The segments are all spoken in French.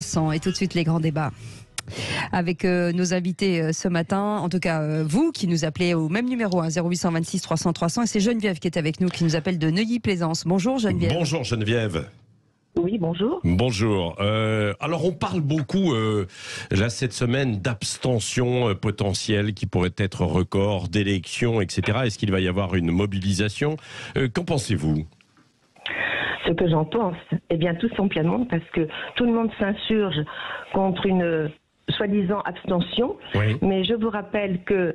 absents. Et tout de suite, les grands débats. Avec nos invités ce matin, en tout cas vous qui nous appelez au même numéro, 0826 300 300, et c'est Geneviève qui est avec nous, qui nous appelle de Neuilly-Plaisance. Bonjour Geneviève. Bonjour Geneviève. Oui, bonjour. Bonjour. Alors on parle beaucoup là cette semaine d'abstention potentielle qui pourrait être record, d'élections, etc. Est-ce qu'il va y avoir une mobilisation? Qu'en pensez-vous? Ce que j'en pense, eh bien tout simplement parce que tout le monde s'insurge contre une soi-disant abstention, oui. Mais je vous rappelle que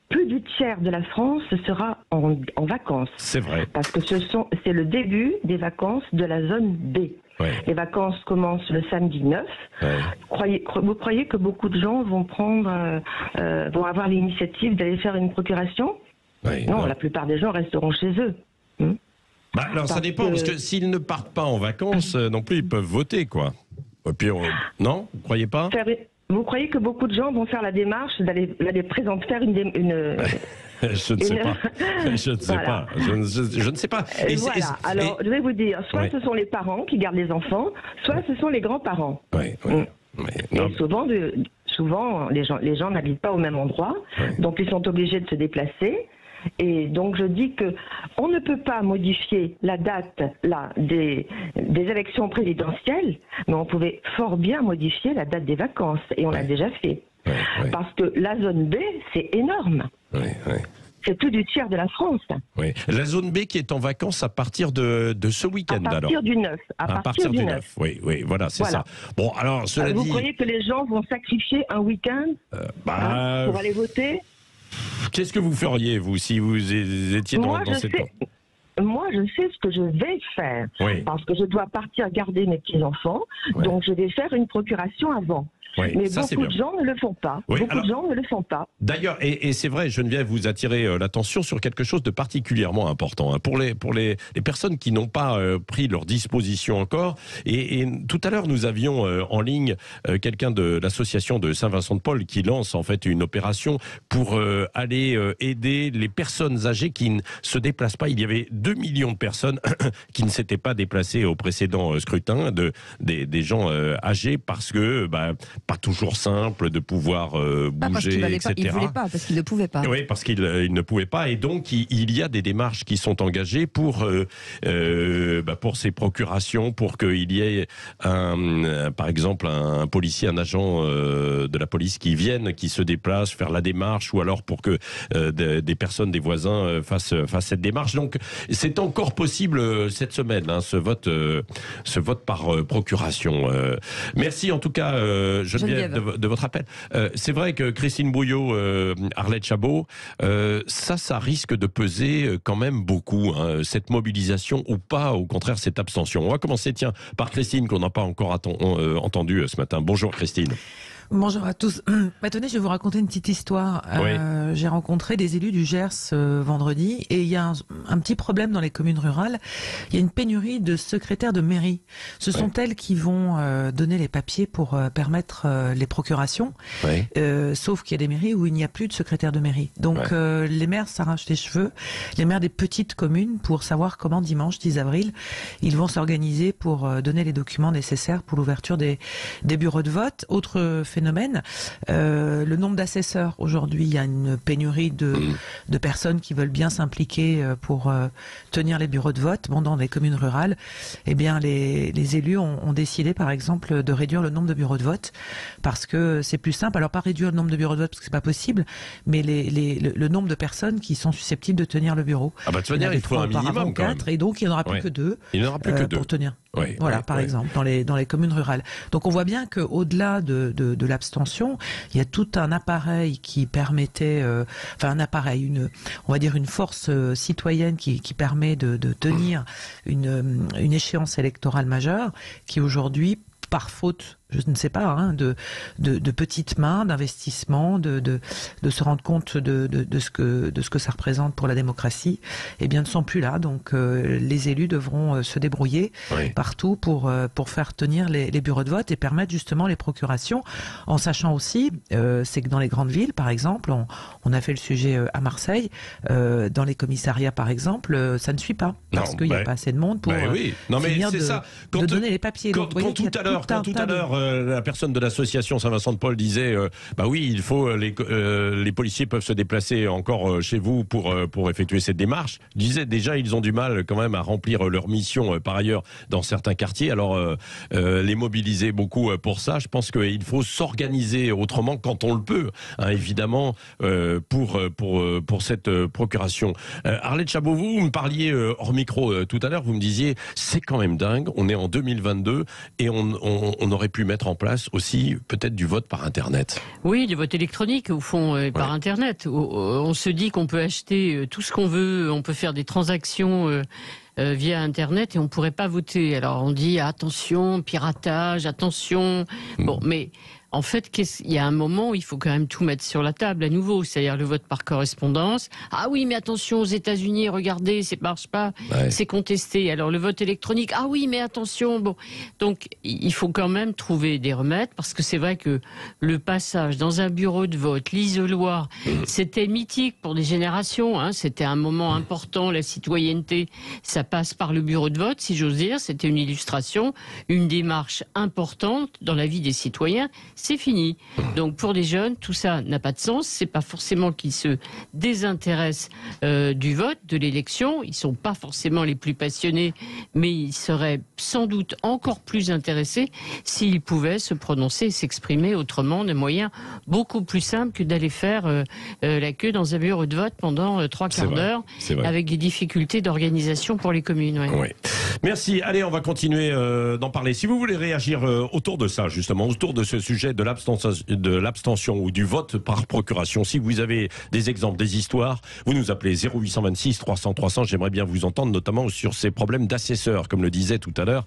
plus du tiers de la France sera en vacances. C'est vrai. Parce que c'est le début des vacances de la zone B. Oui. Les vacances commencent le samedi 9. Oui. Vous croyez que beaucoup de gens vont avoir l'initiative d'aller faire une procuration? Oui, non, la plupart des gens resteront chez eux. Alors ça dépend, parce que s'ils ne partent pas en vacances non plus, ils peuvent voter, quoi. Et puis, non, vous croyez pas? Vous croyez que beaucoup de gens vont faire la démarche d'aller présenter, faire une Je ne sais pas. Je ne sais pas. Je ne sais pas. Voilà. Alors, je vais vous dire, soit ce sont les parents qui gardent les enfants, soit ce sont les grands-parents. Et souvent, les gens n'habitent pas au même endroit, donc ils sont obligés de se déplacer. Et donc je dis que on ne peut pas modifier la date des élections présidentielles, mais on pouvait fort bien modifier la date des vacances, et on l'a déjà fait. Parce que la zone B, c'est énorme. C'est plus du tiers de la France. Oui. La zone B qui est en vacances à partir de ce week-end, alors. À partir du 9. À partir du 9. Oui, voilà, c'est ça. Bon, alors, cela dit... Vous croyez que les gens vont sacrifier un week-end pour aller voter? Qu'est-ce que vous feriez, vous, si vous étiez dans cette... Moi, je sais ce que je vais faire. Oui. Parce que je dois partir garder mes petits-enfants. Donc, je vais faire une procuration avant. Oui, mais beaucoup de gens ne le font pas. Oui, beaucoup de gens ne le font pas. D'ailleurs, et c'est vrai, Geneviève, vous attirez l'attention sur quelque chose de particulièrement important pour les personnes qui n'ont pas pris leur disposition encore. Et tout à l'heure, nous avions en ligne quelqu'un de l'association de Saint-Vincent-de-Paul qui lance en fait une opération pour aller aider les personnes âgées qui ne se déplacent pas. Il y avait 2 millions de personnes qui ne s'étaient pas déplacées au précédent scrutin, des gens âgés, parce que... pas toujours simple de pouvoir bouger, etc. Il ne voulait pas, parce qu'il ne pouvait pas. Oui, parce qu'il ne pouvait pas. Et donc, il y a des démarches qui sont engagées pour ces procurations, pour qu'il y ait, par exemple, un policier, un agent de la police qui se déplace, faire la démarche, ou alors pour que des personnes, des voisins fassent cette démarche. Donc, c'est encore possible cette semaine, ce vote par procuration. Merci en tout cas, Geneviève, de votre appel. C'est vrai que Christine Bouillot, Arlette Chabot, ça risque de peser quand même beaucoup, cette mobilisation ou pas, au contraire, cette abstention. On va commencer, par Christine, qu'on n'a pas encore entendu ce matin. Bonjour Christine. Bonjour à tous. Tenez, je vais vous raconter une petite histoire. J'ai rencontré des élus du Gers vendredi, et il y a un petit problème dans les communes rurales. Il y a une pénurie de secrétaires de mairie. Ce sont elles qui vont donner les papiers pour permettre les procurations. Sauf qu'il y a des mairies où il n'y a plus de secrétaire de mairie. Donc les maires s'arrachent les cheveux, les maires des petites communes, pour savoir comment dimanche 10 avril, ils vont s'organiser pour donner les documents nécessaires pour l'ouverture des bureaux de vote. Autre phénomène, le nombre d'assesseurs. Aujourd'hui, il y a une pénurie de personnes qui veulent bien s'impliquer pour tenir les bureaux de vote. Dans les communes rurales, eh bien, les élus ont décidé, par exemple, de réduire le nombre de bureaux de vote, parce que c'est plus simple. Alors, pas réduire le nombre de bureaux de vote, parce que c'est pas possible, mais le nombre de personnes qui sont susceptibles de tenir le bureau. De toute manière, il faut un minimum, quand même. Et donc, il n'y en aura plus que 2. Il n'y en aura plus que 2. Pour tenir. Par exemple, dans les communes rurales. Donc, on voit bien qu'au-delà de l'abstention, il y a tout un appareil qui permettait, on va dire une force citoyenne qui permet de tenir une échéance électorale majeure, qui aujourd'hui, par faute, je ne sais pas, de petites mains, d'investissement, de se rendre compte de ce que ça représente pour la démocratie, eh bien, ne sont plus là. Donc, les élus devront se débrouiller partout pour faire tenir les bureaux de vote et permettre justement les procurations, en sachant aussi, c'est que dans les grandes villes, par exemple, on a fait le sujet à Marseille, dans les commissariats, par exemple, ça ne suit pas, parce qu'il n'y a pas assez de monde pour finir de donner les papiers. Quand tout à l'heure, la personne de l'association Saint-Vincent-de-Paul disait, bah oui, il faut les policiers peuvent se déplacer encore chez vous pour effectuer cette démarche. Je disais déjà, ils ont du mal quand même à remplir leur mission par ailleurs dans certains quartiers. Alors les mobiliser beaucoup pour ça, je pense qu'il faut s'organiser autrement quand on le peut, hein, évidemment, pour cette procuration. Arlette Chabot, vous me parliez hors micro tout à l'heure, vous me disiez, c'est quand même dingue, on est en 2022 et on aurait pu mettre en place aussi peut-être du vote par Internet. Oui, du vote électronique, au fond, par Internet. On se dit qu'on peut acheter tout ce qu'on veut, on peut faire des transactions via Internet et on ne pourrait pas voter. Alors on dit attention, piratage, attention. Bon, mais en fait, il y a un moment où il faut quand même tout mettre sur la table à nouveau, c'est-à-dire le vote par correspondance. Ah oui, mais attention, aux États-Unis, regardez, ça marche pas, c'est contesté. Alors le vote électronique, ah oui, mais attention. Bon, donc il faut quand même trouver des remèdes parce que c'est vrai que le passage dans un bureau de vote, l'isoloir, c'était mythique pour des générations. Hein, c'était un moment important, la citoyenneté, ça passe par le bureau de vote, si j'ose dire. C'était une illustration, une démarche importante dans la vie des citoyens. C'est fini. Donc pour les jeunes, tout ça n'a pas de sens. C'est pas forcément qu'ils se désintéressent du vote, de l'élection. Ils sont pas forcément les plus passionnés, mais ils seraient sans doute encore plus intéressés s'ils pouvaient se prononcer et s'exprimer autrement, d'un moyen beaucoup plus simple que d'aller faire la queue dans un bureau de vote pendant 3 quarts d'heure, avec des difficultés d'organisation pour les communes. Oui. Merci. Allez, on va continuer d'en parler. Si vous voulez réagir autour de ça, justement, autour de ce sujet de l'abstention ou du vote par procuration, si vous avez des exemples, des histoires, vous nous appelez 0826 300 300. J'aimerais bien vous entendre, notamment sur ces problèmes d'assesseurs, comme le disait tout à l'heure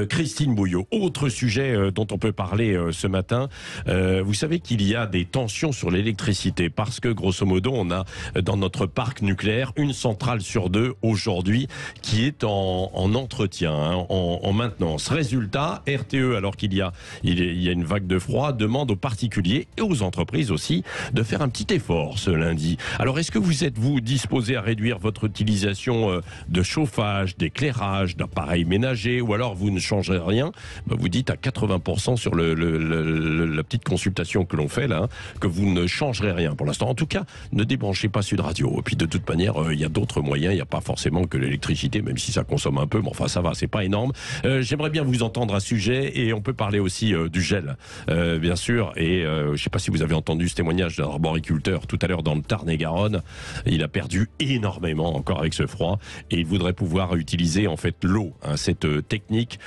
Christine Bouillot. Autre sujet dont on peut parler ce matin, vous savez qu'il y a des tensions sur l'électricité parce que, grosso modo, on a dans notre parc nucléaire une centrale sur 2 aujourd'hui qui est en entretien, hein, en maintenance. Résultat, RTE, alors qu'il y a une vague de froid, demande aux particuliers et aux entreprises aussi de faire un petit effort ce lundi. Alors est-ce que vous êtes-vous disposé à réduire votre utilisation de chauffage, d'éclairage, d'appareils ménagers, ou alors vous ne changerez rien, vous dites à 80% sur la petite consultation que l'on fait là, que vous ne changerez rien pour l'instant. En tout cas, ne débranchez pas Sud Radio. Et puis de toute manière, il y a d'autres moyens, il n'y a pas forcément que l'électricité, même si ça consomme un peu, mais enfin ça va, c'est pas énorme. J'aimerais bien vous entendre à ce sujet et on peut parler aussi du gel. Bien sûr, et je ne sais pas si vous avez entendu ce témoignage d'un arboriculteur tout à l'heure dans le Tarn-et-Garonne. Il a perdu énormément encore avec ce froid et il voudrait pouvoir utiliser en fait l'eau, hein, cette technique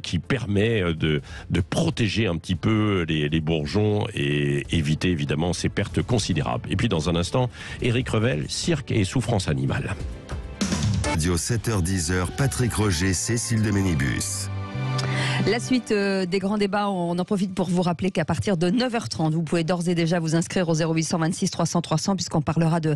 qui permet de protéger un petit peu les bourgeons et éviter évidemment ces pertes considérables. Et puis dans un instant, Éric Revel, cirque et souffrance animale. Radio 7h-10h, Patrick Roger, Cécile de Ménibus. La suite des grands débats, on en profite pour vous rappeler qu'à partir de 9h30, vous pouvez d'ores et déjà vous inscrire au 0826 300 300 puisqu'on parlera de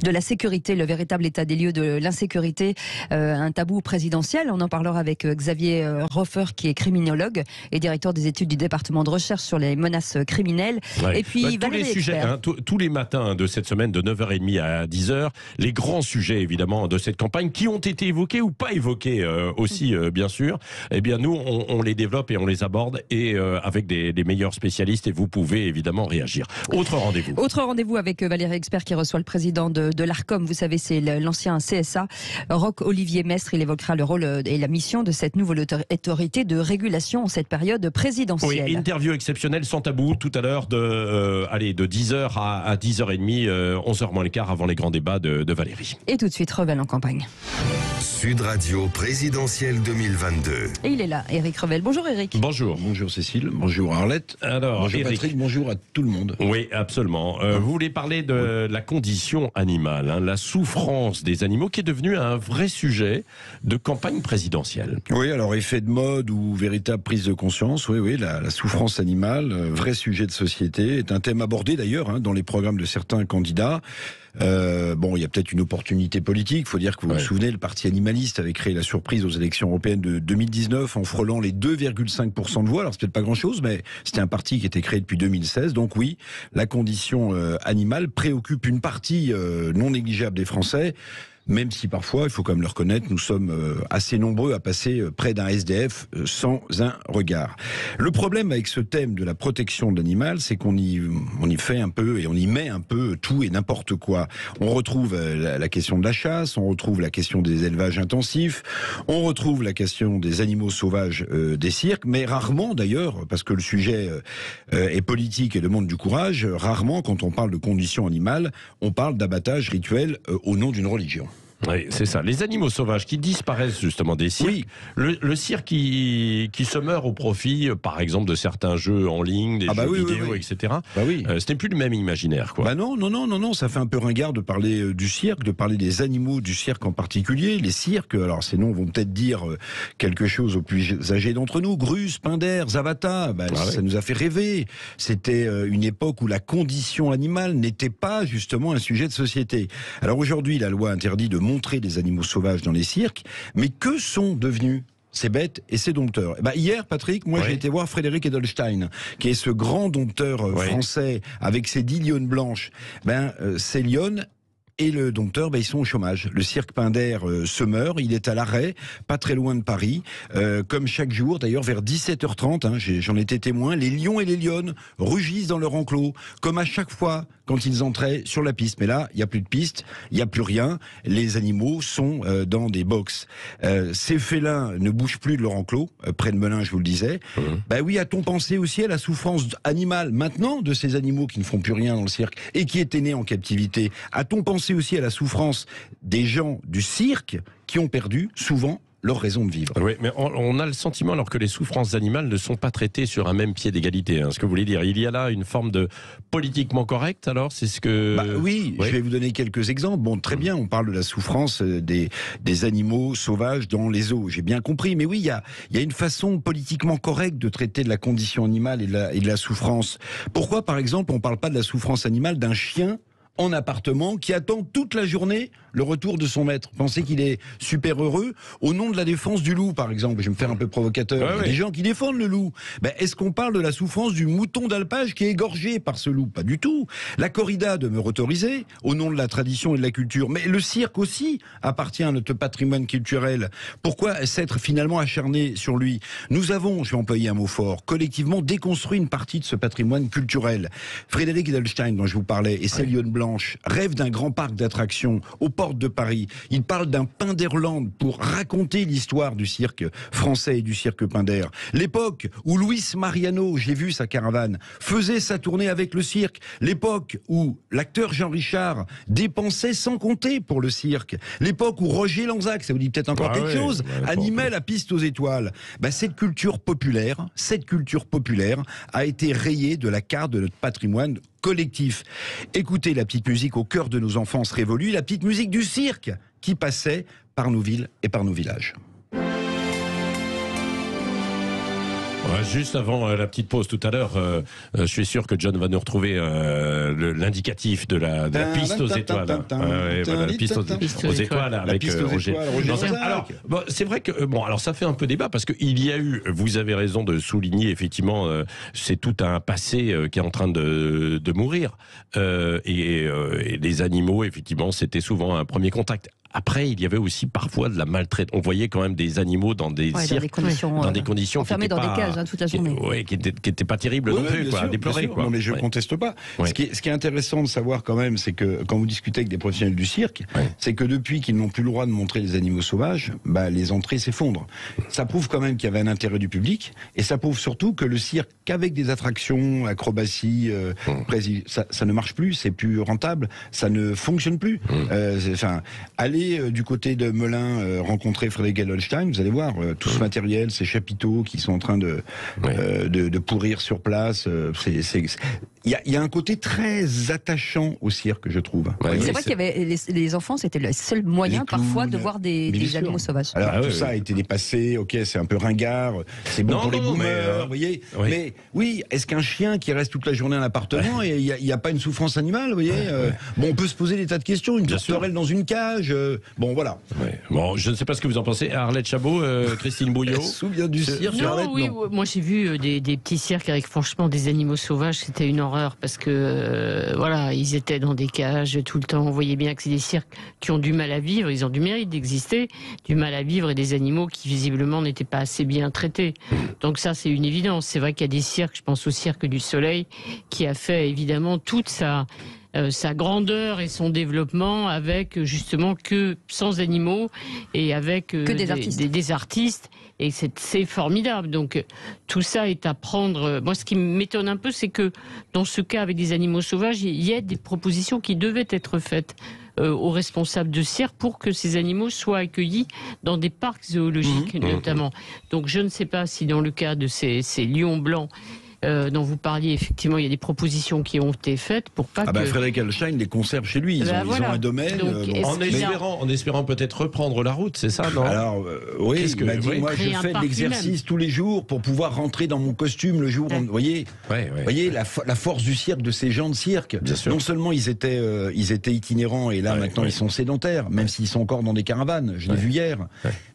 la sécurité, le véritable état des lieux de l'insécurité, un tabou présidentiel. On en parlera avec Xavier Roffer qui est criminologue et directeur des études du département de recherche sur les menaces criminelles. Ouais. Et puis tous les sujets, hein, tous les matins de cette semaine de 9h30 à 10h, les grands sujets évidemment de cette campagne qui ont été évoqués ou pas évoqués aussi bien sûr. Eh bien nous on les développe et on les aborde et avec des meilleurs spécialistes et vous pouvez évidemment réagir. Autre rendez-vous. Autre rendez-vous avec Valérie Expert qui reçoit le président de l'ARCOM. Vous savez, c'est l'ancien CSA, Roch-Olivier Mestre. Il évoquera le rôle et la mission de cette nouvelle autorité de régulation en cette période présidentielle. Oui, interview exceptionnelle sans tabou tout à l'heure de 10h à 10h30, 11h moins le quart avant les grands débats de Valérie. Et tout de suite, Revel en campagne. Sud Radio présidentielle 2022. Et il est là, Éric Revel. Bonjour Éric. Bonjour. Bonjour Cécile, bonjour Arlette. Alors, bonjour Éric. Patrick, bonjour à tout le monde. Oui, absolument. Vous voulez parler de la condition animale, hein, la souffrance des animaux qui est devenue un vrai sujet de campagne présidentielle. Oui, alors effet de mode ou véritable prise de conscience, oui, la souffrance animale, vrai sujet de société, est un thème abordé d'ailleurs dans les programmes de certains candidats. Bon, il y a peut-être une opportunité politique. Il faut dire que vous vous souvenez, le parti animaliste avait créé la surprise aux élections européennes de 2019 en frôlant les 2,5% de voix. Alors c'est peut-être pas grand-chose, mais c'était un parti qui était créé depuis 2016. Donc oui, la condition animale préoccupe une partie non négligeable des Français. même si parfois, il faut quand même le reconnaître, nous sommes assez nombreux à passer près d'un SDF sans un regard. Le problème avec ce thème de la protection de l'animal, c'est qu'on y fait un peu et on y met un peu tout et n'importe quoi. On retrouve la question de la chasse, on retrouve la question des élevages intensifs, on retrouve la question des animaux sauvages des cirques, mais rarement d'ailleurs, parce que le sujet est politique et demande du courage, rarement quand on parle de conditions animales, on parle d'abattage rituel au nom d'une religion. Oui, c'est ça. Les animaux sauvages qui disparaissent justement des cirques. Oui. Le cirque qui se meurt au profit, par exemple, de certains jeux en ligne, des jeux vidéo, etc. Bah oui. Ce n'est plus le même imaginaire, quoi. Bah non, ça fait un peu ringard de parler du cirque, de parler des animaux du cirque en particulier. Les cirques, alors ces noms vont peut-être dire quelque chose aux plus âgés d'entre nous. Grus, Pinder, Zavata, ça nous a fait rêver. C'était une époque où la condition animale n'était pas justement un sujet de société. Alors aujourd'hui, la loi interdit de montrer des animaux sauvages dans les cirques, mais que sont devenus ces bêtes et ces dompteurs? Hier, Patrick, j'ai été voir Frédéric Edelstein, qui est ce grand dompteur français avec ses 10 lionnes blanches. Ces lionnes et le dompteur, ils sont au chômage. Le cirque Pinder se meurt, il est à l'arrêt, pas très loin de Paris. Comme chaque jour, d'ailleurs, vers 17h30, j'en étais témoin, les lions et les lionnes rugissent dans leur enclos, comme à chaque fois quand ils entraient sur la piste. Mais là, il n'y a plus de piste, il n'y a plus rien. Les animaux sont dans des box. Ces félins ne bougent plus de leur enclos, près de Melun, je vous le disais. Oui, a-t-on pensé aussi à la souffrance animale maintenant de ces animaux qui ne font plus rien dans le cirque et qui étaient nés en captivité? A-t-on pensé aussi à la souffrance des gens du cirque qui ont perdu souvent leur raison de vivre? Oui, mais on a le sentiment alors que les souffrances animales ne sont pas traitées sur un même pied d'égalité. Ce que vous voulez dire, il y a là une forme de politiquement correct, alors c'est ce que... Oui, je vais vous donner quelques exemples. Bon, très bien, on parle de la souffrance des animaux sauvages dans les zoos, j'ai bien compris. Mais oui, il y a une façon politiquement correcte de traiter de la condition animale et de la souffrance. Pourquoi, par exemple, on ne parle pas de la souffrance animale d'un chien en appartement qui attend toute la journée le retour de son maître? Pensez qu'il est super heureux au nom de la défense du loup, par exemple. Je vais me faire un peu provocateur. Il y a des gens qui défendent le loup. Est-ce qu'on parle de la souffrance du mouton d'alpage qui est égorgé par ce loup? Pas du tout. La corrida demeure autorisée au nom de la tradition et de la culture. Mais le cirque aussi appartient à notre patrimoine culturel. Pourquoi s'être finalement acharné sur lui? Nous avons, je vais employer un mot fort, collectivement déconstruit une partie de ce patrimoine culturel. Frédéric Edelstein, dont je vous parlais, et ses lionnes blanches rêvent d'un grand parc d'attractions aux portes de Paris. Il parle d'un Pinderland pour raconter l'histoire du cirque français et du cirque Pinder. L'époque où Luis Mariano, j'ai vu sa caravane, faisait sa tournée avec le cirque. L'époque où l'acteur Jean Richard dépensait sans compter pour le cirque. L'époque où Roger Lanzac, ça vous dit peut-être encore quelque chose, animait la piste aux étoiles. Cette culture populaire a été rayée de la carte de notre patrimoine collectif. Écoutez la petite musique au cœur de nos enfances révolues, la petite musique du cirque qui passait par nos villes et par nos villages. Juste avant la petite pause tout à l'heure, je suis sûr que John va nous retrouver l'indicatif de la piste aux étoiles. La piste aux étoiles avec Roger. Alors, c'est vrai que alors ça fait un peu débat parce qu'il y a eu, vous avez raison de souligner effectivement, c'est tout un passé qui est en train de mourir et les animaux effectivement c'était souvent un premier contact. Après, il y avait aussi parfois de la maltraitance. On voyait quand même des animaux dans des cirques, dans des conditions enfermés dans des cages toute la journée. Qui n'étaient pas terribles non plus, à déplorer. Non, mais je conteste pas. Ce qui est intéressant de savoir quand même, c'est que quand vous discutez avec des professionnels du cirque, c'est que depuis qu'ils n'ont plus le droit de montrer les animaux sauvages, les entrées s'effondrent. Ça prouve quand même qu'il y avait un intérêt du public, et ça prouve surtout que le cirque, qu'avec des attractions, acrobatie, ça ne marche plus, c'est plus rentable, ça ne fonctionne plus. Allez du côté de Melun rencontrer Frédéric Edelstein, vous allez voir tout ce matériel, ces chapiteaux qui sont en train de pourrir sur place. Il y a un côté très attachant au cirque, je trouve. C'est vrai qu'il y avait les enfants, c'était le seul moyen parfois de voir des animaux sauvages. Alors tout ça a été dépassé, c'est un peu ringard, c'est bon pour les boomers, vous voyez. Mais oui, est-ce qu'un chien qui reste toute la journée à l'appartement, il n'y a pas une souffrance animale, vous voyez on peut se poser des tas de questions, une tourterelle dans une cage, bon, voilà. Ouais. Bon, je ne sais pas ce que vous en pensez. Arlette Chabot, Christine Bouillot. Souviens du cirque, non, Arlette, oui, non. moi j'ai vu des petits cirques avec franchement des animaux sauvages, c'était une horreur parce que voilà, ils étaient dans des cages tout le temps. On voyait bien que c'est des cirques qui ont du mal à vivre, ils ont du mérite d'exister, du mal à vivre et des animaux qui visiblement n'étaient pas assez bien traités. Donc ça c'est une évidence. C'est vrai qu'il y a des cirques, je pense au Cirque du Soleil, qui a fait évidemment toute sa grandeur et son développement avec justement que sans animaux et avec que des artistes. Et c'est formidable. Donc tout ça est à prendre. Moi, ce qui m'étonne un peu, c'est que dans ce cas, avec des animaux sauvages, il y a des propositions qui devaient être faites aux responsables de cirque pour que ces animaux soient accueillis dans des parcs zoologiques notamment. Donc je ne sais pas si dans le cas de ces lions blancs dont vous parliez, effectivement, il y a des propositions qui ont été faites pour pas que... Frédéric Elstein les conserve chez lui. Ils ont un domaine. Donc, en espérant peut-être reprendre la route, c'est ça, non? Alors, oui, il m'a dit, moi, je fais de l'exercice tous les jours pour pouvoir rentrer dans mon costume le jour. Vous voyez, voyez la force du cirque, de ces gens de cirque. Non seulement ils étaient itinérants et là, maintenant, ils sont sédentaires, même s'ils sont encore dans des caravanes. Je l'ai vu hier.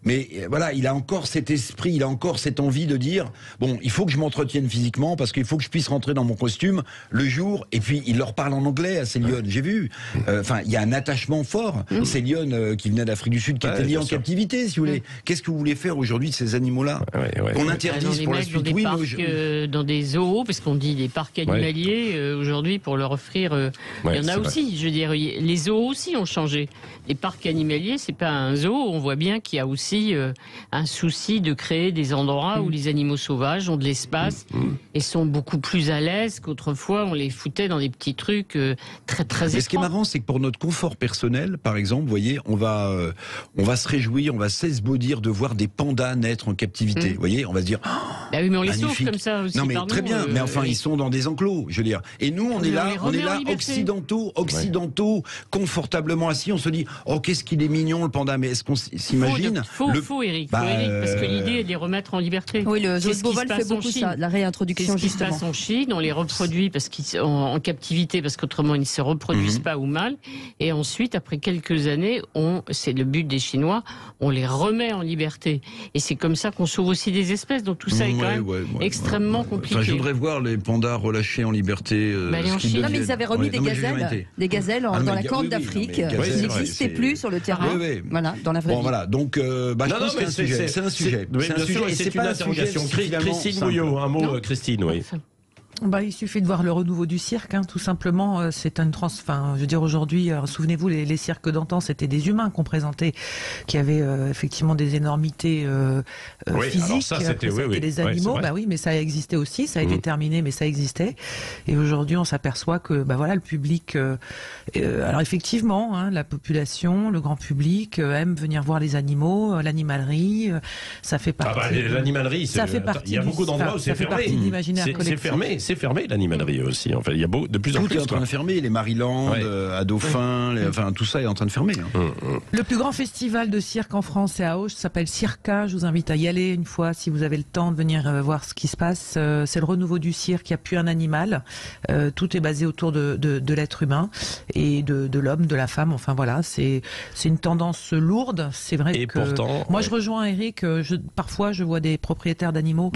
Mais voilà, il a encore cet esprit, il a encore cette envie de dire, bon, il faut que je m'entretienne physiquement, parce qu'il faut que je puisse rentrer dans mon costume le jour, et puis il leur parle en anglais à ces lions, j'ai vu. Enfin, il y a un attachement fort. Ces lions qui venaient d'Afrique du Sud, qui étaient liés en captivité, si vous voulez. Qu'est-ce que vous voulez faire aujourd'hui de ces animaux-là? Qu'on interdise pour la suite? Oui, dans des zoos, parce qu'on dit des parcs animaliers, aujourd'hui, pour leur offrir... il y en a aussi, je veux dire, les zoos aussi ont changé. Les parcs animaliers, c'est pas un zoo, on voit bien qu'il y a aussi un souci de créer des endroits où les animaux sauvages ont de l'espace et sont beaucoup plus à l'aise qu'autrefois on les foutait dans des petits trucs très très étroits. Mais ce qui est marrant, c'est que pour notre confort personnel, par exemple, vous voyez, on va se réjouir, on va s'esbaudir de voir des pandas naître en captivité. Vous voyez, on va se dire, bah oui, mais on les sauve comme ça aussi. Non mais très bien, mais enfin ils sont dans des enclos, je veux dire. Et nous on est là occidentaux, confortablement assis, on se dit, oh qu'est-ce qu'il est mignon le panda, mais est-ce qu'on s'imagine? Faux Eric, parce que l'idée est de les remettre en liberté. Oui, le zoo de Beauval fait beaucoup ça, la réintroduction justement. Ce qui se passe en Chine, on les reproduit parce qu'ils sont en captivité, parce qu'autrement ils ne se reproduisent pas ou mal. Et ensuite, après quelques années, c'est le but des Chinois, on les remet en liberté. Et c'est comme ça qu'on sauve aussi des espèces. Donc tout ça est quand même extrêmement compliqué. Enfin, je voudrais voir les pandas relâchés en liberté. En Chine. Non, mais ils avaient remis des gazelles dans la Corne d'Afrique. Ils n'existaient plus sur le terrain. Voilà, dans la vraie vie. Voilà, donc je pense que c'est un sujet. C'est une interrogation. Christine Bouillot, un mot, Christine, oui. Il suffit de voir le renouveau du cirque, tout simplement. C'est une je veux dire, aujourd'hui, souvenez-vous, les cirques d'antan, c'était des humains qu'on présentait, qui avaient effectivement des énormités physiques. Alors ça, c'était des animaux. Oui, mais ça a existé aussi. Ça a été terminé, mais ça existait. Et aujourd'hui, on s'aperçoit que, le public. Alors effectivement, la population, le grand public aime venir voir les animaux, l'animalerie. Ça fait partie. L'animalerie, ça fait partie. Il y a beaucoup d'endroits où c'est fermé. Partie de l'imaginaire collectif. C'est fermé l'animalerie aussi. En fait, il y a de plus en plus. Tout est en train de fermer. Les Maryland, à Dauphin, tout ça est en train de fermer. Le plus grand festival de cirque en France, c'est à Auch. Ça s'appelle Circa. Je vous invite à y aller une fois si vous avez le temps de venir voir ce qui se passe. C'est le renouveau du cirque. Il n'y a plus un animal. Tout est basé autour de l'être humain et de l'homme, de la femme. Enfin voilà, c'est une tendance lourde. C'est vrai que pourtant, moi je rejoins Eric. Parfois je vois des propriétaires d'animaux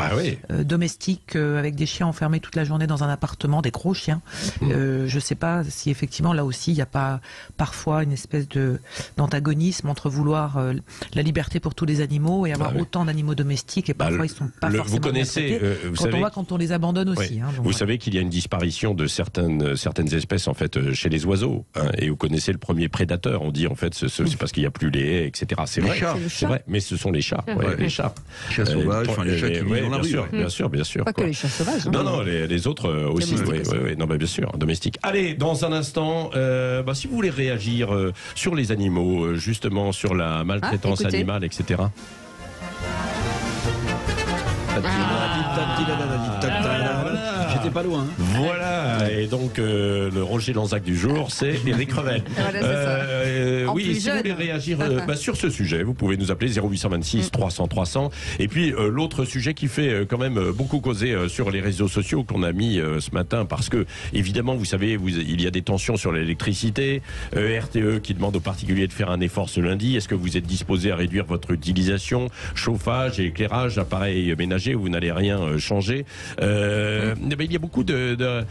domestiques avec des chiens enfermés toute la journée dans un appartement, des gros chiens. Je ne sais pas si effectivement là aussi il n'y a pas parfois une espèce d'antagonisme entre vouloir la liberté pour tous les animaux et avoir autant d'animaux domestiques et parfois ils sont pas forcément vous connaissez, quand on les abandonne aussi. Vous savez qu'il y a une disparition de certaines espèces en fait chez les oiseaux. Et vous connaissez le premier prédateur. On dit en fait c'est parce qu'il n'y a plus les haies, etc. C'est vrai, mais ce sont les chats. Les chats sauvages, les chats qui vivent dans la rue. Bien sûr. Pas que les chats sauvages. Non, les autres aussi. Non, bien sûr, domestiques. Allez, dans un instant, si vous voulez réagir sur les animaux, justement sur la maltraitance animale, etc. J'étais pas loin. Voilà, et donc le Roger Lanzac du jour, c'est Éric Revel. Oui, si vous voulez réagir sur ce sujet, vous pouvez nous appeler 0826 300 300. Et puis l'autre sujet qui fait quand même beaucoup causer sur les réseaux sociaux qu'on a mis ce matin, parce que évidemment, vous savez, il y a des tensions sur l'électricité. RTE qui demande aux particuliers de faire un effort ce lundi. Est-ce que vous êtes disposé à réduire votre utilisation, chauffage, éclairage, appareil ménager, vous n'allez rien changer. Il y a beaucoup de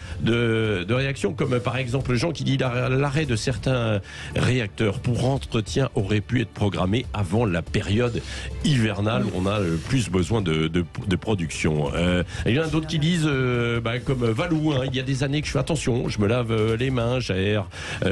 réactions, comme par exemple Jean qui dit l'arrêt de certains réacteurs pour entretien aurait pu être programmé avant la période hivernale où on a plus besoin de production. Il y en a d'autres qui disent, comme Valou, il y a des années que je fais attention, je me lave les mains, j'aère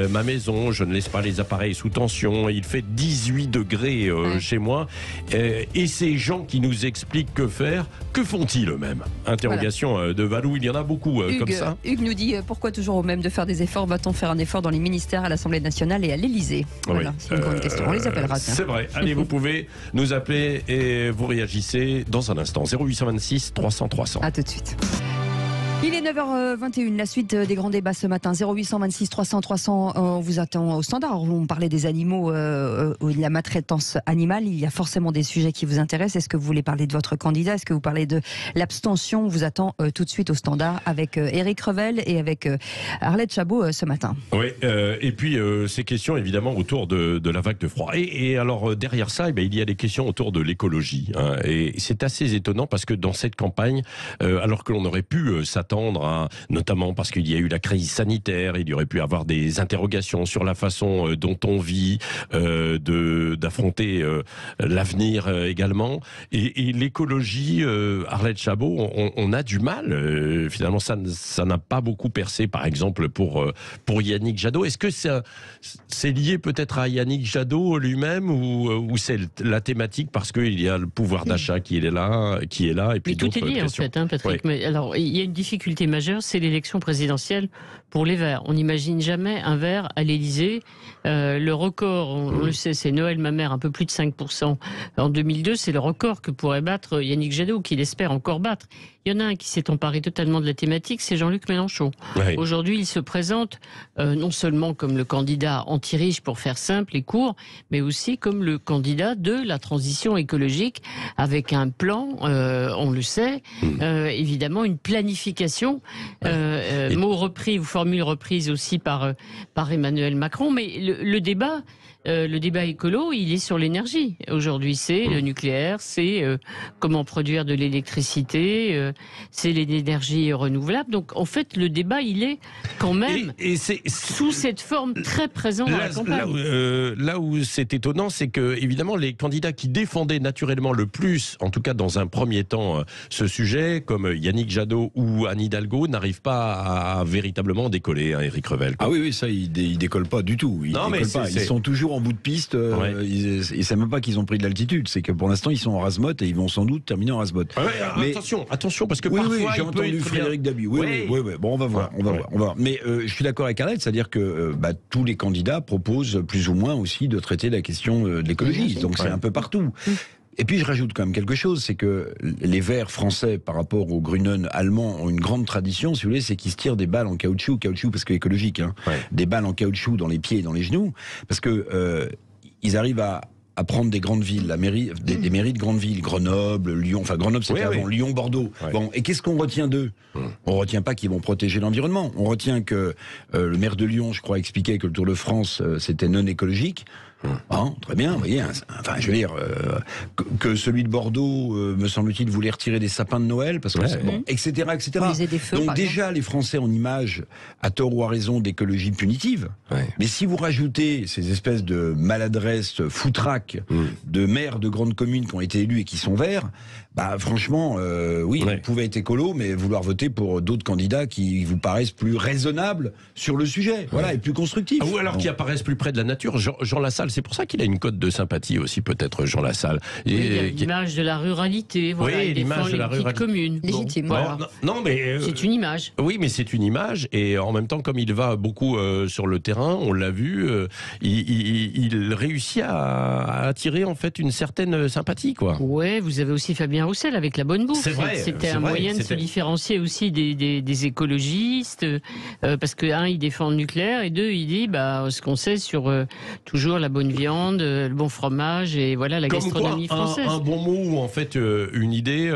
ma maison, je ne laisse pas les appareils sous tension, il fait 18 degrés chez moi. Et ces gens qui nous expliquent que faire, que font-ils eux-mêmes? Interrogation de Valou, il y en a beaucoup comme ça. Hugues nous dit, pourquoi toujours au même de faire des efforts? Va-t-on faire un effort dans les ministères, à l'Assemblée nationale et à l'Élysée? Voilà, c'est une grande question, on les appellera. C'est vrai, allez, vous pouvez nous appeler et vous réagissez dans un instant. 0826 300 300. A tout de suite. Il est 9h21, la suite des grands débats ce matin. 0826 300 300, on vous attend au standard. On parlait des animaux, de la maltraitance animale. Il y a forcément des sujets qui vous intéressent. Est-ce que vous voulez parler de votre candidat? Est-ce que vous parlez de l'abstention? On vous attend tout de suite au standard avec Éric Revel et avec Arlette Chabot ce matin. Oui, et puis ces questions évidemment autour de la vague de froid. Et alors derrière ça, il y a des questions autour de l'écologie. Et c'est assez étonnant parce que dans cette campagne, alors que l'on aurait pu s'attendre, notamment parce qu'il y a eu la crise sanitaire, il y aurait pu avoir des interrogations sur la façon dont on vit, d'affronter l'avenir également. Et l'écologie, Arlette Chabot, on a du mal. Finalement, ça n'a pas beaucoup percé, par exemple, pour Yannick Jadot. Est-ce que c'est lié peut-être à Yannick Jadot lui-même ou c'est la thématique parce qu'il y a le pouvoir d'achat qui est là et puis tout est lié en fait, Patrick. Oui. Mais alors, il y a une difficulté majeure, c'est l'élection présidentielle pour les Verts. On n'imagine jamais un Vert à l'Élysée. Le record, on le sait, c'est Noël Mamère, un peu plus de 5% en 2002. C'est le record que pourrait battre Yannick Jadot, qu'il espère encore battre. Il y en a un qui s'est emparé totalement de la thématique, c'est Jean-Luc Mélenchon. Oui. Aujourd'hui, il se présente non seulement comme le candidat anti-riche, pour faire simple et court, mais aussi comme le candidat de la transition écologique, avec un plan, on le sait, évidemment une planification, mot repris ou formule reprise aussi par Emmanuel Macron, mais le débat écolo, il est sur l'énergie. Aujourd'hui, c'est le nucléaire, c'est comment produire de l'électricité, c'est l'énergie renouvelable. Donc, en fait, le débat, il est quand même sous cette forme très présente dans la campagne. Là où c'est étonnant, c'est que, évidemment, les candidats qui défendaient naturellement le plus, en tout cas dans un premier temps, ce sujet, comme Yannick Jadot ou Anne Hidalgo, n'arrivent pas à véritablement décoller, Éric Revel. Ah oui, ça, ils décollent pas du tout. Ils sont toujours en bout de piste. Ils ne savent même pas qu'ils ont pris de l'altitude. C'est que pour l'instant, ils sont en rase-motte et ils vont sans doute terminer en rase-motte. Mais attention, parce que parfois, j'ai entendu Frédéric Dabi. Oui. Bon, on va voir. Mais je suis d'accord avec Arlette, c'est-à-dire que tous les candidats proposent plus ou moins aussi de traiter la question de l'écologie. Donc c'est un peu partout. Et puis je rajoute quand même quelque chose, c'est que les Verts français par rapport aux Grünen allemands ont une grande tradition, si vous voulez, c'est qu'ils se tirent des balles en caoutchouc parce que écologique, des balles en caoutchouc dans les pieds et dans les genoux, parce que ils arrivent à prendre des grandes villes, des mairies de grandes villes, Grenoble, Lyon, enfin Grenoble c'était avant, Lyon, Bordeaux. Bon, et qu'est-ce qu'on retient d'eux? On retient pas qu'ils vont protéger l'environnement, on retient que le maire de Lyon, je crois, expliquait que le Tour de France c'était non écologique. Très bien, vous voyez, enfin, je veux dire, que celui de Bordeaux, me semble-t-il, voulait retirer des sapins de Noël, parce que etc. Donc déjà, les Français ont une image, à tort ou à raison, d'écologie punitive. Mais si vous rajoutez ces espèces de maladresses foutraques de maires de grandes communes qui ont été élus et qui sont verts, franchement, vous pouvez être écolo, mais vouloir voter pour d'autres candidats qui vous paraissent plus raisonnables sur le sujet, et plus constructifs. Ou alors qui apparaissent plus près de la nature. Jean Lassalle, C'est pour ça qu'il a une cote de sympathie aussi, peut-être, Jean Lassalle. L'image de la ruralité, voilà, il défend les petites communes. Légitime. Voilà. Non, mais c'est une image. Oui, mais c'est une image, et en même temps, comme il va beaucoup sur le terrain, on l'a vu, il réussit à attirer en fait une certaine sympathie, quoi. Ouais, vous avez aussi Fabien Roussel avec la bonne bouffe. C'est vrai. C'était un moyen de se différencier aussi des écologistes, parce que il défend le nucléaire, et deux, il dit ce qu'on sait sur toujours la bonne viande, le bon fromage, et voilà la gastronomie française. Un bon mot ou en fait une idée,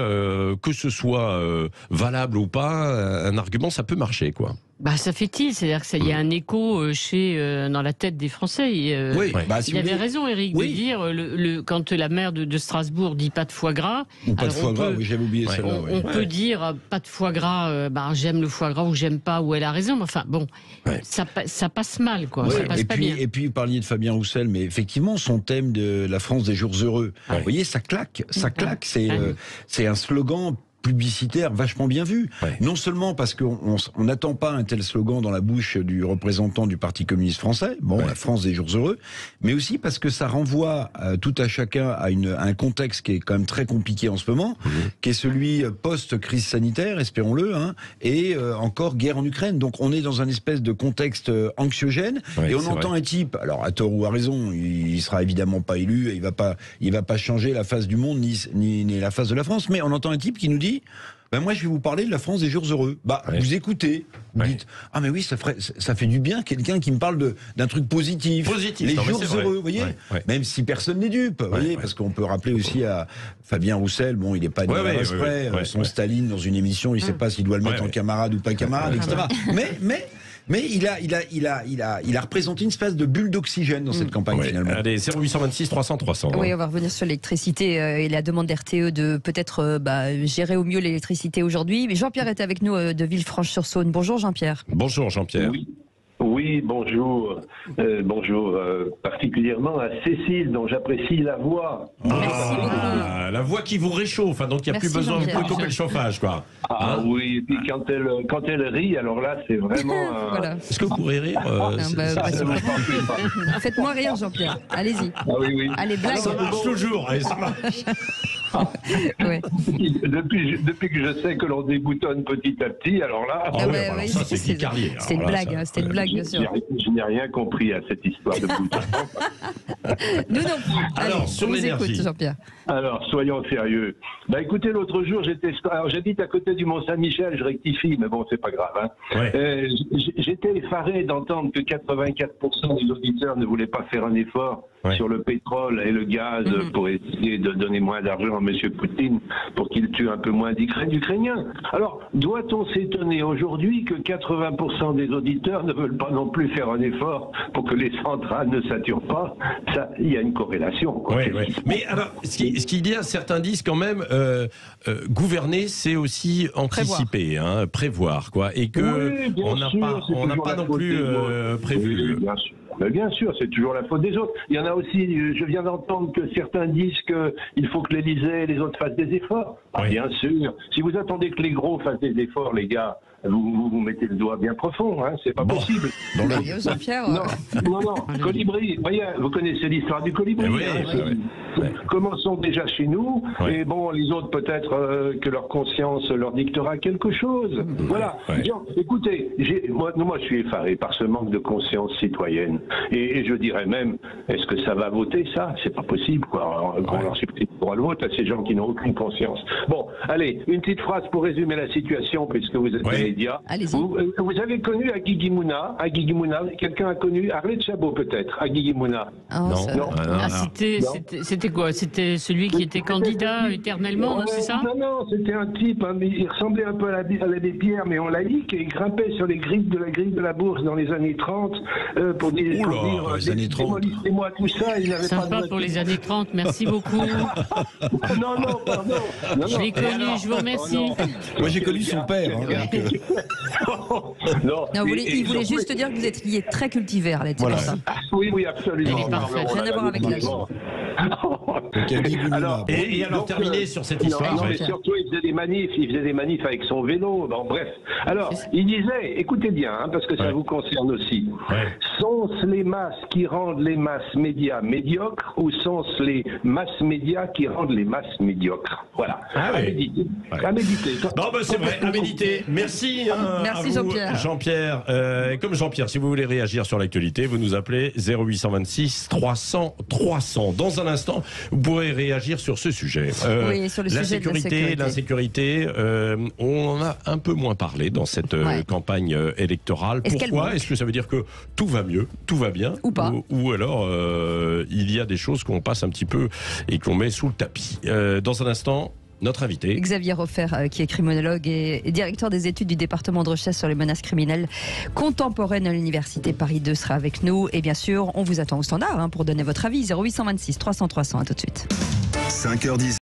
que ce soit valable ou pas, un argument, ça peut marcher, quoi. Ça fait-il, c'est-à-dire qu'il y a un écho dans la tête des Français. Il avait raison, Éric, de dire quand la maire de Strasbourg dit pas de foie gras. Ou pas de foie gras, oui, j'avais oublié celle-là. On peut dire pas de foie gras, j'aime le foie gras ou j'aime pas, ou elle a raison. Mais enfin, bon, ça passe mal, quoi. Ouais. Ça passe pas bien. Et puis, vous parliez de Fabien Roussel, mais effectivement, son thème de la France des jours heureux, vous voyez, ça claque. C'est un slogan publicitaire vachement bien vu. Non seulement parce qu'on n'attend pas un tel slogan dans la bouche du représentant du Parti communiste français, la France des jours heureux, mais aussi parce que ça renvoie tout à chacun à un contexte qui est quand même très compliqué en ce moment, qui est celui post-crise sanitaire, espérons-le, et encore guerre en Ukraine. Donc on est dans un espèce de contexte anxiogène, et on entend un type, alors à tort ou à raison, il sera évidemment pas élu, il va pas changer la face du monde ni la face de la France, mais on entend un type qui nous dit moi je vais vous parler de la France des jours heureux. Vous écoutez, vous dites mais oui, ça fait du bien quelqu'un qui me parle d'un truc positif. Les jours heureux, vous voyez, même si personne n'est dupe, vous voyez, parce qu'on peut rappeler aussi à Fabien Roussel, il n'est pas né à exprès, son Staline dans une émission, il ne sait pas s'il doit le mettre en camarade ou pas camarade, etc. Mais il a représenté une espèce de bulle d'oxygène dans cette campagne, finalement. Allez, 0826 300 300. Oui, on va revenir sur l'électricité et la demande d'RTE de peut-être gérer au mieux l'électricité aujourd'hui. Mais Jean-Pierre est avec nous de Villefranche-sur-Saône. Bonjour Jean-Pierre. Bonjour Jean-Pierre. Oui, bonjour. Bonjour particulièrement à Cécile, dont j'apprécie la voix. Merci beaucoup. La voix qui vous réchauffe, donc il n'y a plus besoin de couper le chauffage, quoi. Oui, et puis quand elle rit, alors là, c'est vraiment... Voilà. Est-ce que vous pourrez rire Faites-moi rire, Jean-Pierre. Allez-y. Oui. Allez, blague. Ça marche toujours, ça marche. Depuis que je sais que l'on déboutonne petit à petit, alors là... ça, c'est carrière. C'était une blague, c'était une blague, bien sûr. Je n'ai rien compris à cette histoire de bouton. Nous non plus. Alors, sur l'énergie. Écoute, Jean-Pierre. Alors, soyons sérieux. Écoutez, l'autre jour, j'habite à côté du Mont-Saint-Michel, je rectifie, mais bon, c'est pas grave. J'étais effaré d'entendre que 84% des auditeurs ne voulaient pas faire un effort sur le pétrole et le gaz pour essayer de donner moins d'argent à M. Poutine pour qu'il tue un peu moins d'Ukrainiens. Alors, doit-on s'étonner aujourd'hui que 80% des auditeurs ne veulent pas non plus faire un effort pour que les centrales ne saturent pas? Ça, il y a une corrélation. Mais alors, ce qu'il y a, certains disent quand même, gouverner, c'est aussi anticiper, prévoir, quoi, et que on n'a pas non plus prévu. Oui, bien sûr. Mais bien sûr, c'est toujours la faute des autres. Il y en a aussi, je viens d'entendre que certains disent qu'il faut que l'Élysée et les autres fassent des efforts. Bien sûr. Si vous attendez que les gros fassent des efforts, les gars, vous mettez le doigt bien profond, c'est pas possible. Jean-Pierre. Non. Colibri, voyez, vous connaissez l'histoire du colibri. Commençons déjà chez nous, et bon, les autres peut-être que leur conscience leur dictera quelque chose. Voilà. Écoutez, moi je suis effaré par ce manque de conscience citoyenne. Et je dirais même, est-ce que ça va voter ça? C'est pas possible, quoi. On leur supprime le droit de vote à ces gens qui n'ont aucune conscience. Bon, allez, une petite phrase pour résumer la situation, puisque vous êtes des médias. Vous avez connu à Guigui-Mouna, quelqu'un a connu Arlette Chabot peut-être, à Guigui-Mouna? Non. C'était quoi? C'était celui qui était candidat éternellement, non, c'est ça? Non, c'était un type, il ressemblait un peu à l'abbé Pierre, mais en laïque, et il grimpait sur les grilles de la bourse dans les années 30 pour dire les années 30. Démolissez-moi tout ça. Sympa pour les années 30, merci beaucoup. Non, pardon. Je l'ai connu, je vous remercie. Moi j'ai connu son père. Il voulait juste dire que vous étiez très cultivé, Arlette. Oui, absolument. Elle est parfaite. Rien à voir avec l'âge. Alors, et alors terminer sur cette histoire. Non, mais surtout, il faisait des manifs avec son vélo. Bon, bref. Alors, il disait, écoutez bien, hein, parce que ça vous concerne aussi. Sont-ce les masses qui rendent les masses médias médiocres ou sont-ce les masses médias qui rendent les masses médiocres? Voilà. À méditer. À méditer. Non, ben c'est vrai, à méditer. Merci. Merci Jean-Pierre. Jean-Pierre, comme Jean-Pierre, si vous voulez réagir sur l'actualité, vous nous appelez 0826 300 300. Dans un instant, vous pourrez réagir sur ce sujet. Sur le sujet de l'insécurité, on en a un peu moins parlé dans cette campagne électorale. Pourquoi? Est-ce que ça veut dire que tout va mieux, tout va bien, ou pas, ou alors il y a des choses qu'on passe un petit peu et qu'on met sous le tapis? Dans un instant, notre invité Xavier Roffer, qui est criminologue et directeur des études du département de recherche sur les menaces criminelles contemporaines à l'université Paris 2, sera avec nous. Et bien sûr, on vous attend au standard pour donner votre avis. 0826 300 300. À tout de suite. 5h10.